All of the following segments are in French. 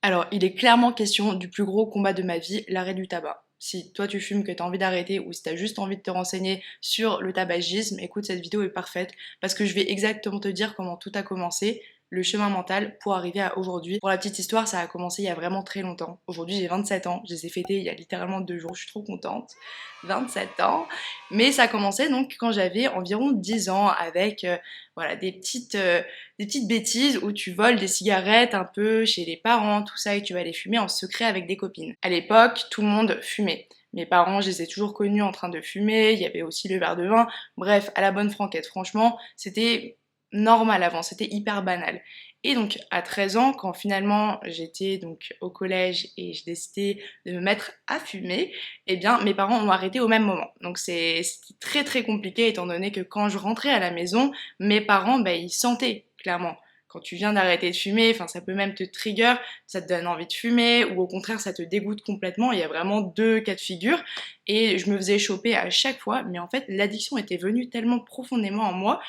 Alors, il est clairement question du plus gros combat de ma vie, l'arrêt du tabac. Si toi tu fumes, que tu as envie d'arrêter ou si tu as juste envie de te renseigner sur le tabagisme, écoute, cette vidéo est parfaite parce que je vais exactement te dire comment tout a commencé, le chemin mental pour arriver à aujourd'hui. Pour la petite histoire, ça a commencé il y a vraiment très longtemps. Aujourd'hui, j'ai 27 ans, je les ai fêtés il y a littéralement 2 jours, je suis trop contente. 27 ans. Mais ça a commencé donc quand j'avais environ 10 ans avec voilà, des petites bêtises où tu voles des cigarettes un peu chez les parents, tout ça, et tu vas les fumer en secret avec des copines. À l'époque, tout le monde fumait. Mes parents, je les ai toujours connus en train de fumer, il y avait aussi le verre de vin, bref, à la bonne franquette. Franchement, c'était normal avant, c'était hyper banal. Et donc à 13 ans, quand finalement j'étais donc au collège et j'ai décidé de me mettre à fumer, eh bien mes parents ont arrêté au même moment. Donc c'était très très compliqué étant donné que quand je rentrais à la maison, mes parents, bah, ils sentaient clairement. Quand tu viens d'arrêter de fumer, enfin ça peut même te trigger, ça te donne envie de fumer, ou au contraire ça te dégoûte complètement. Il y a vraiment deux cas de figure. Et je me faisais choper à chaque fois, mais en fait l'addiction était venue tellement profondément en moi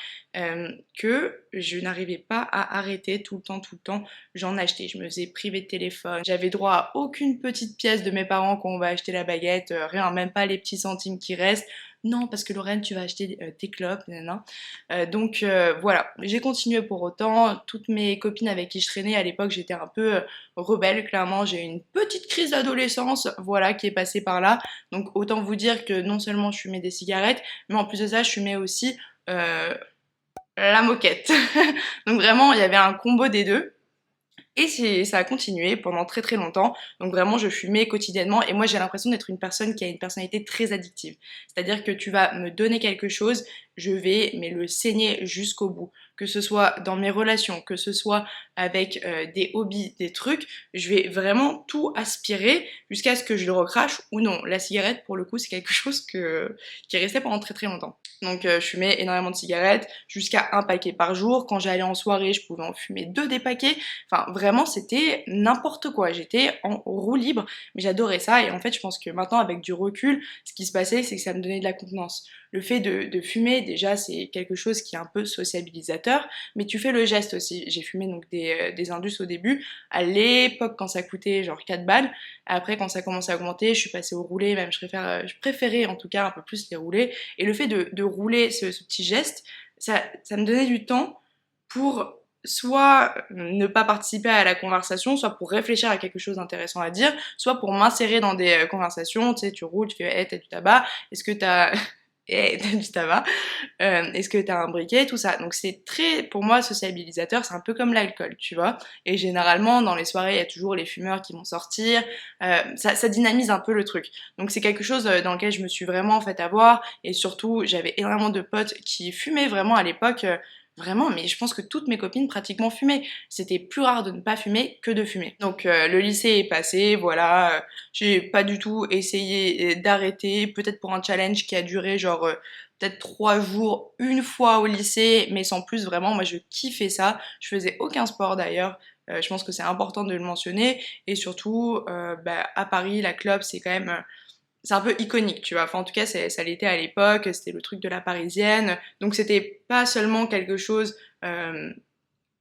que je n'arrivais pas à arrêter tout le temps. J'en achetais, je me faisais priver de téléphone. J'avais droit à aucune petite pièce de mes parents quand on va acheter la baguette, rien, même pas les petits centimes qui restent. Non, parce que Lorraine, tu vas acheter tes clopes, nanana. Voilà, j'ai continué pour autant. Toutes mes copines avec qui je traînais à l'époque, j'étais un peu rebelle, clairement. J'ai eu une petite crise d'adolescence, voilà, qui est passée par là. Donc autant vous dire que non seulement je fumais des cigarettes, mais en plus de ça, je fumais aussi euh, la moquette. Donc vraiment, il y avait un combo des deux. Et ça a continué pendant très très longtemps. Donc vraiment, je fumais quotidiennement. Et moi, j'ai l'impression d'être une personne qui a une personnalité très addictive. C'est-à-dire que tu vas me donner quelque chose, je vais mais le saigner jusqu'au bout. Que ce soit dans mes relations, que ce soit avec des hobbies, des trucs, je vais vraiment tout aspirer jusqu'à ce que je le recrache ou non. La cigarette, pour le coup, c'est quelque chose qui est resté pendant très très longtemps. Donc je fumais énormément de cigarettes, jusqu'à un paquet par jour. Quand j'allais en soirée, je pouvais en fumer deux des paquets. Enfin, vraiment, c'était n'importe quoi. J'étais en roue libre, mais j'adorais ça. Et en fait, je pense que maintenant, avec du recul, ce qui se passait, c'est que ça me donnait de la contenance. Le fait de fumer, déjà, c'est quelque chose qui est un peu sociabilisateur, mais tu fais le geste aussi. J'ai fumé donc des Indus au début, à l'époque, quand ça coûtait genre 4 balles. Après, quand ça commençait à augmenter, je suis passée au roulé, même je préférais en tout cas un peu plus les roulés. Et le fait de rouler ce petit geste, ça me donnait du temps pour soit ne pas participer à la conversation, soit pour réfléchir à quelque chose d'intéressant à dire, soit pour m'insérer dans des conversations, tu sais, tu roules, tu fais hey, t'as du tabac, est-ce que t'as hey, t'as du tabac, est-ce que t'as un briquet, tout ça. Donc c'est très, pour moi, sociabilisateur, c'est un peu comme l'alcool, tu vois. Et généralement, dans les soirées, il y a toujours les fumeurs qui vont sortir, ça dynamise un peu le truc. Donc c'est quelque chose dans lequel je me suis vraiment fait avoir, et surtout, j'avais énormément de potes qui fumaient vraiment à l'époque, vraiment, mais je pense que toutes mes copines pratiquement fumaient. C'était plus rare de ne pas fumer que de fumer. Donc le lycée est passé, voilà, j'ai pas du tout essayé d'arrêter, peut-être pour un challenge qui a duré genre peut-être 3 jours, une fois au lycée, mais sans plus vraiment, moi je kiffais ça. Je faisais aucun sport d'ailleurs. Je pense que c'est important de le mentionner. Et surtout, bah, à Paris, la club, c'est quand même c'est un peu iconique, tu vois. Enfin, en tout cas, ça l'était à l'époque, c'était le truc de la parisienne. Donc, c'était pas seulement quelque chose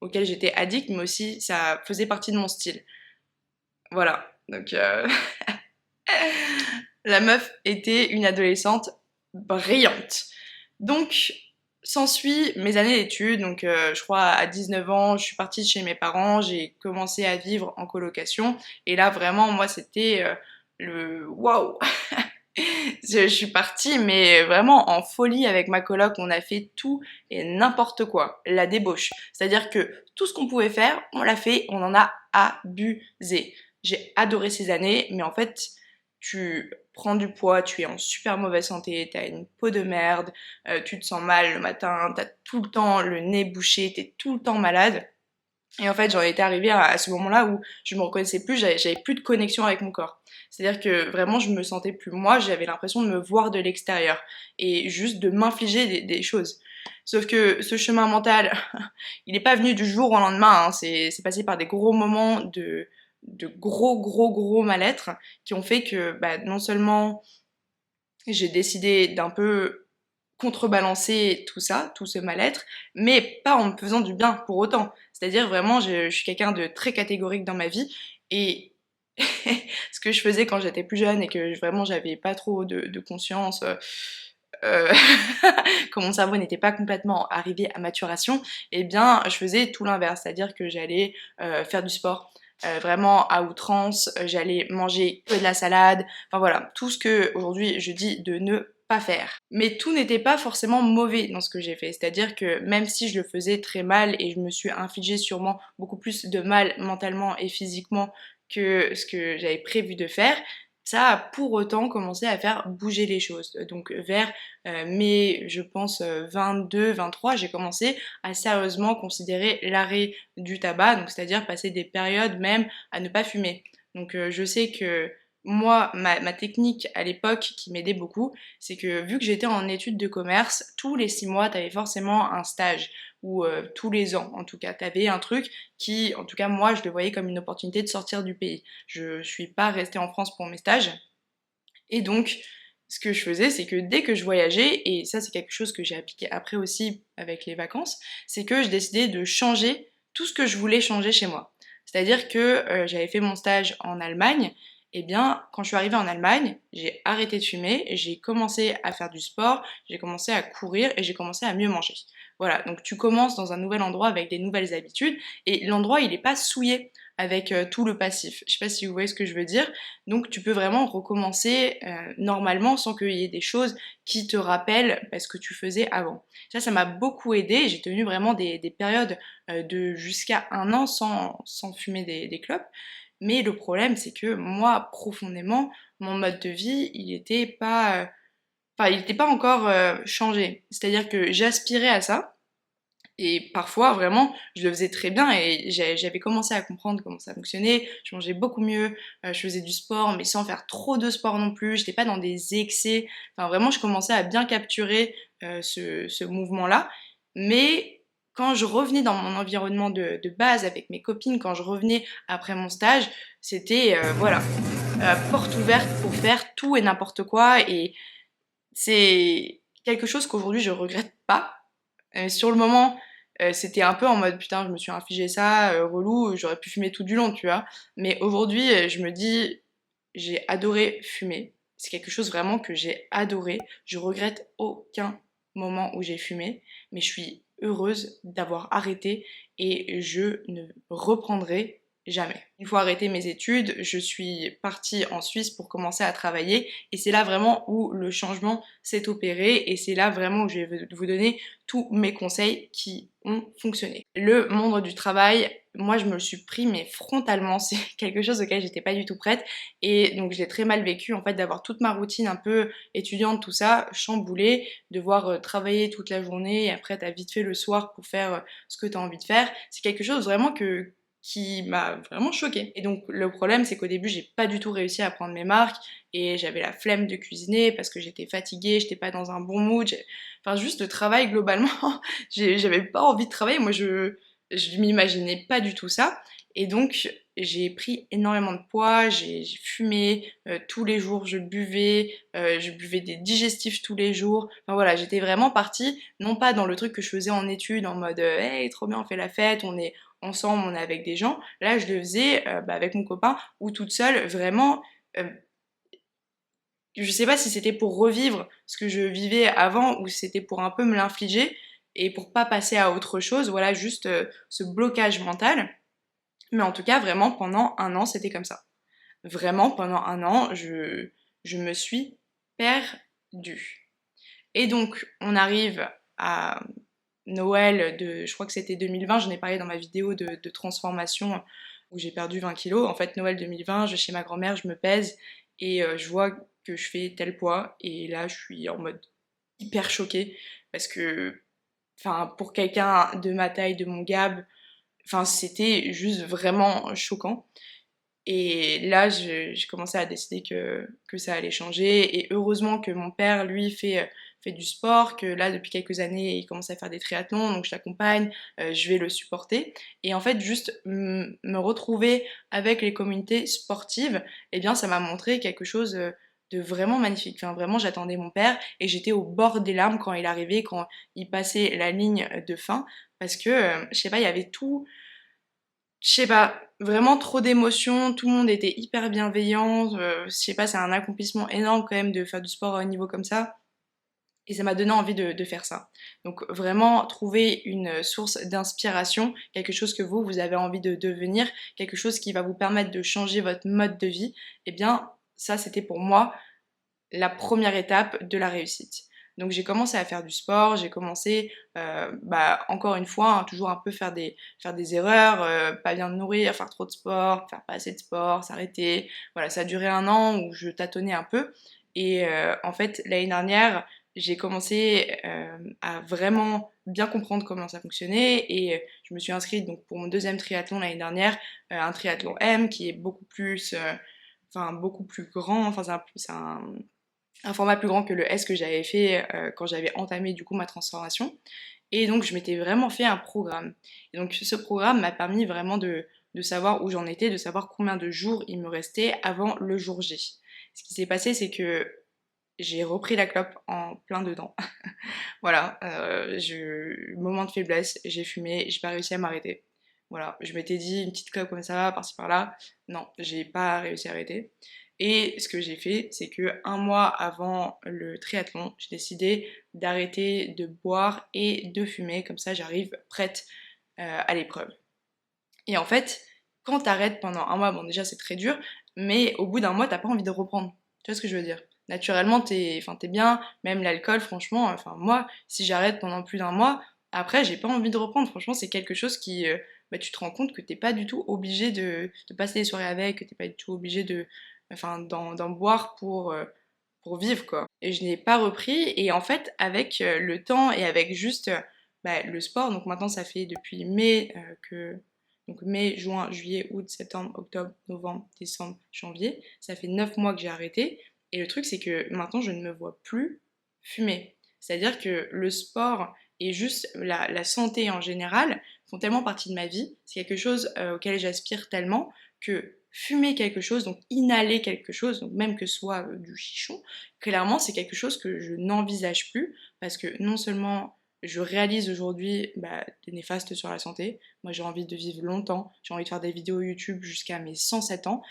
auquel j'étais addict, mais aussi ça faisait partie de mon style. Voilà. Donc, la meuf était une adolescente brillante. Donc, s'ensuit mes années d'études. Donc, je crois à 19 ans, je suis partie de chez mes parents, j'ai commencé à vivre en colocation. Et là, vraiment, moi, c'était le waouh! Je suis partie, mais vraiment en folie avec ma coloc. On a fait tout et n'importe quoi. La débauche. C'est-à-dire que tout ce qu'on pouvait faire, on l'a fait, on en a abusé. J'ai adoré ces années, mais en fait, tu prends du poids, tu es en super mauvaise santé, t'as une peau de merde, tu te sens mal le matin, t'as tout le temps le nez bouché, t'es tout le temps malade. Et en fait, j'en étais arrivée à ce moment-là où je me reconnaissais plus, j'avais plus de connexion avec mon corps. C'est-à-dire que vraiment, je me sentais plus moi, j'avais l'impression de me voir de l'extérieur et juste de m'infliger des choses. Sauf que ce chemin mental, il n'est pas venu du jour au lendemain, hein. C'est passé par des gros moments de gros mal-être qui ont fait que bah, non seulement j'ai décidé d'un peu contrebalancer tout ça, tout ce mal-être, mais pas en me faisant du bien pour autant. C'est-à-dire vraiment, je suis quelqu'un de très catégorique dans ma vie Et ce que je faisais quand j'étais plus jeune et que vraiment j'avais pas trop de conscience, euh, quand mon cerveau n'était pas complètement arrivé à maturation, eh bien je faisais tout l'inverse, c'est-à-dire que j'allais faire du sport. Vraiment à outrance, j'allais manger que de la salade, enfin voilà, tout ce que aujourd'hui je dis de ne pas faire. Mais tout n'était pas forcément mauvais dans ce que j'ai fait, c'est-à-dire que même si je le faisais très mal et je me suis infligé sûrement beaucoup plus de mal mentalement et physiquement que ce que j'avais prévu de faire, ça a pour autant commencé à faire bouger les choses. Donc vers mai, je pense 22, 23, j'ai commencé à sérieusement considérer l'arrêt du tabac, donc c'est-à-dire passer des périodes même à ne pas fumer. Donc je sais que moi, ma technique à l'époque qui m'aidait beaucoup, c'est que vu que j'étais en études de commerce, tous les 6 mois, t'avais forcément un stage, ou tous les ans en tout cas, t'avais un truc qui, en tout cas moi, je le voyais comme une opportunité de sortir du pays. Je suis pas restée en France pour mes stages, et donc, ce que je faisais, c'est que dès que je voyageais, et ça c'est quelque chose que j'ai appliqué après aussi avec les vacances, c'est que je décidais de changer tout ce que je voulais changer chez moi. C'est-à-dire que j'avais fait mon stage en Allemagne, et bien quand je suis arrivée en Allemagne, j'ai arrêté de fumer, j'ai commencé à faire du sport, j'ai commencé à courir et j'ai commencé à mieux manger. Voilà, donc tu commences dans un nouvel endroit avec des nouvelles habitudes, et l'endroit il n'est pas souillé avec tout le passif. Je sais pas si vous voyez ce que je veux dire. Donc tu peux vraiment recommencer normalement sans qu'il y ait des choses qui te rappellent ce que tu faisais avant. Ça m'a beaucoup aidé. J'ai tenu vraiment des périodes de jusqu'à 1 an sans fumer des clopes. Mais le problème, c'est que moi, profondément, mon mode de vie, il était pas, enfin, il n'était pas encore changé. C'est-à-dire que j'aspirais à ça, et parfois, vraiment, je le faisais très bien et j'avais commencé à comprendre comment ça fonctionnait. Je mangeais beaucoup mieux, je faisais du sport, mais sans faire trop de sport non plus. J'étais pas dans des excès. Enfin, vraiment, je commençais à bien capturer ce mouvement-là. Mais quand je revenais dans mon environnement de base avec mes copines, quand je revenais après mon stage, c'était, voilà, porte ouverte pour faire tout et n'importe quoi. Et c'est quelque chose qu'aujourd'hui je regrette pas. Sur le moment, c'était un peu en mode putain, je me suis infligé ça, relou, j'aurais pu fumer tout du long, tu vois. Mais aujourd'hui, je me dis, j'ai adoré fumer. C'est quelque chose vraiment que j'ai adoré. Je regrette aucun moment où j'ai fumé, mais je suis heureuse d'avoir arrêté et je ne reprendrai jamais. Une fois arrêté mes études, je suis partie en Suisse pour commencer à travailler et c'est là vraiment où le changement s'est opéré et c'est là vraiment où je vais vous donner tous mes conseils qui ont fonctionné. Le monde du travail, moi je me le suis pris mais frontalement, c'est quelque chose auquel j'étais pas du tout prête et donc je l'ai très mal vécu en fait d'avoir toute ma routine un peu étudiante, tout ça, chamboulée, devoir travailler toute la journée et après t'as vite fait le soir pour faire ce que t'as envie de faire. C'est quelque chose vraiment qui m'a vraiment choquée. Et donc le problème c'est qu'au début j'ai pas du tout réussi à prendre mes marques et j'avais la flemme de cuisiner parce que j'étais fatiguée, j'étais pas dans un bon mood, enfin juste le travail globalement, j'avais pas envie de travailler, moi je m'imaginais pas du tout ça. Et donc j'ai pris énormément de poids, j'ai fumé tous les jours, je buvais des digestifs tous les jours. Enfin voilà, j'étais vraiment partie, non pas dans le truc que je faisais en études, en mode hey trop bien on fait la fête, on est ensemble, on est avec des gens. Là je le faisais avec mon copain ou toute seule, vraiment. Je sais pas si c'était pour revivre ce que je vivais avant ou si c'était pour un peu me l'infliger et pour pas passer à autre chose, voilà, juste ce blocage mental. Mais en tout cas, vraiment, pendant 1 an, c'était comme ça. Vraiment, pendant 1 an, je me suis perdue. Et donc, on arrive à Noël de, je crois que c'était 2020, j'en ai parlé dans ma vidéo de transformation où j'ai perdu 20 kilos. En fait, Noël 2020, je vais chez ma grand-mère, je me pèse et je vois que je fais tel poids. Et là, je suis en mode hyper choquée parce que, enfin, pour quelqu'un de ma taille, de mon gab, enfin, c'était juste vraiment choquant. Et là, j'ai commencé à décider que ça allait changer. Et heureusement que mon père, lui, fait du sport, que là, depuis quelques années, il commence à faire des triathlons, donc je l'accompagne, je vais le supporter. Et en fait, juste me retrouver avec les communautés sportives, eh bien, ça m'a montré quelque chose de vraiment magnifique. Enfin, vraiment, j'attendais mon père et j'étais au bord des larmes quand il arrivait, quand il passait la ligne de fin, parce que, je sais pas, il y avait tout Je sais pas, vraiment trop d'émotions, tout le monde était hyper bienveillant, je sais pas, c'est un accomplissement énorme quand même de faire du sport à haut niveau comme ça. Et ça m'a donné envie de faire ça. Donc vraiment trouver une source d'inspiration, quelque chose que vous avez envie de devenir, quelque chose qui va vous permettre de changer votre mode de vie, eh bien ça c'était pour moi la première étape de la réussite. Donc j'ai commencé à faire du sport, j'ai commencé, encore une fois, hein, toujours un peu faire des erreurs, pas bien me nourrir, faire trop de sport, faire pas assez de sport, s'arrêter. Voilà, ça a duré 1 an où je tâtonnais un peu. Et en fait, l'année dernière, j'ai commencé à vraiment bien comprendre comment ça fonctionnait et je me suis inscrite donc pour mon deuxième triathlon l'année dernière, un triathlon M qui est beaucoup plus, beaucoup plus grand, enfin un format plus grand que le S que j'avais fait quand j'avais entamé du coup ma transformation. Et donc je m'étais vraiment fait un programme. Et donc ce programme m'a permis vraiment de savoir où j'en étais, de savoir combien de jours il me restait avant le jour J. Ce qui s'est passé, c'est que j'ai repris la clope en plein dedans. Voilà, moment de faiblesse, j'ai fumé, j'ai pas réussi à m'arrêter. Voilà, je m'étais dit une petite clope comme ça, par-ci par-là. Non, j'ai pas réussi à arrêter. Et ce que j'ai fait, c'est que 1 mois avant le triathlon, j'ai décidé d'arrêter de boire et de fumer, comme ça j'arrive prête à l'épreuve. Et en fait, quand t'arrêtes pendant 1 mois, bon déjà c'est très dur, mais au bout d'1 mois, t'as pas envie de reprendre. Tu vois ce que je veux dire? Naturellement, t'es bien, même l'alcool, franchement, enfin moi, si j'arrête pendant plus d'1 mois, après j'ai pas envie de reprendre. Franchement, c'est quelque chose qui, tu te rends compte que t'es pas du tout obligé de passer des soirées avec, que t'es pas du tout obligé d'en boire pour vivre quoi. Et je n'ai pas repris, et en fait, avec le temps et avec juste le sport, donc maintenant ça fait depuis mai donc mai, juin, juillet, août, septembre, octobre, novembre, décembre, janvier. Ça fait 9 mois que j'ai arrêté. Et le truc, c'est que maintenant, je ne me vois plus fumer. C'est-à-dire que le sport et juste la santé en général font tellement partie de ma vie. C'est quelque chose auquel j'aspire tellement que fumer quelque chose, donc inhaler quelque chose, donc même que ce soit du chichon, clairement, c'est quelque chose que je n'envisage plus parce que non seulement je réalise aujourd'hui des néfastes sur la santé. Moi, j'ai envie de vivre longtemps, j'ai envie de faire des vidéos YouTube jusqu'à mes 107 ans.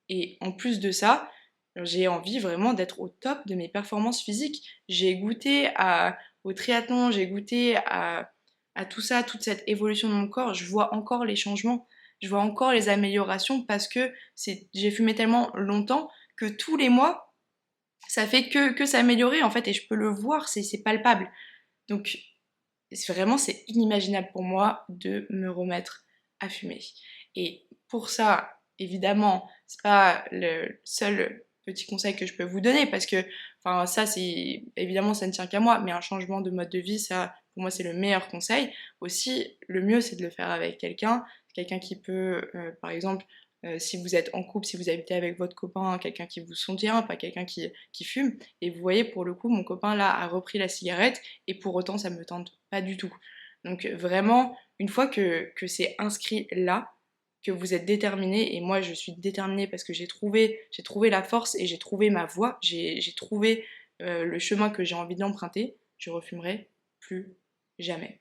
Et en plus de ça, j'ai envie vraiment d'être au top de mes performances physiques. J'ai goûté au triathlon, j'ai goûté à tout ça, toute cette évolution de mon corps. Je vois encore les changements, je vois encore les améliorations parce que j'ai fumé tellement longtemps que tous les mois, ça fait que s'améliorer en fait et je peux le voir, c'est palpable. Donc vraiment, c'est inimaginable pour moi de me remettre à fumer. Et pour ça, évidemment, c'est pas le seul petit conseil que je peux vous donner parce que, enfin, ça, c'est évidemment, ça ne tient qu'à moi, mais un changement de mode de vie, ça, pour moi, c'est le meilleur conseil. Aussi, le mieux, c'est de le faire avec quelqu'un qui peut, par exemple, si vous êtes en couple, si vous habitez avec votre copain, quelqu'un qui vous soutient, pas quelqu'un qui fume. Et vous voyez, pour le coup, mon copain là a repris la cigarette et pour autant, ça me tente pas du tout. Donc vraiment, une fois que c'est inscrit là, que vous êtes déterminé, et moi je suis déterminée parce que j'ai trouvé la force et j'ai trouvé ma voie, j'ai trouvé le chemin que j'ai envie d'emprunter, je refumerai plus jamais.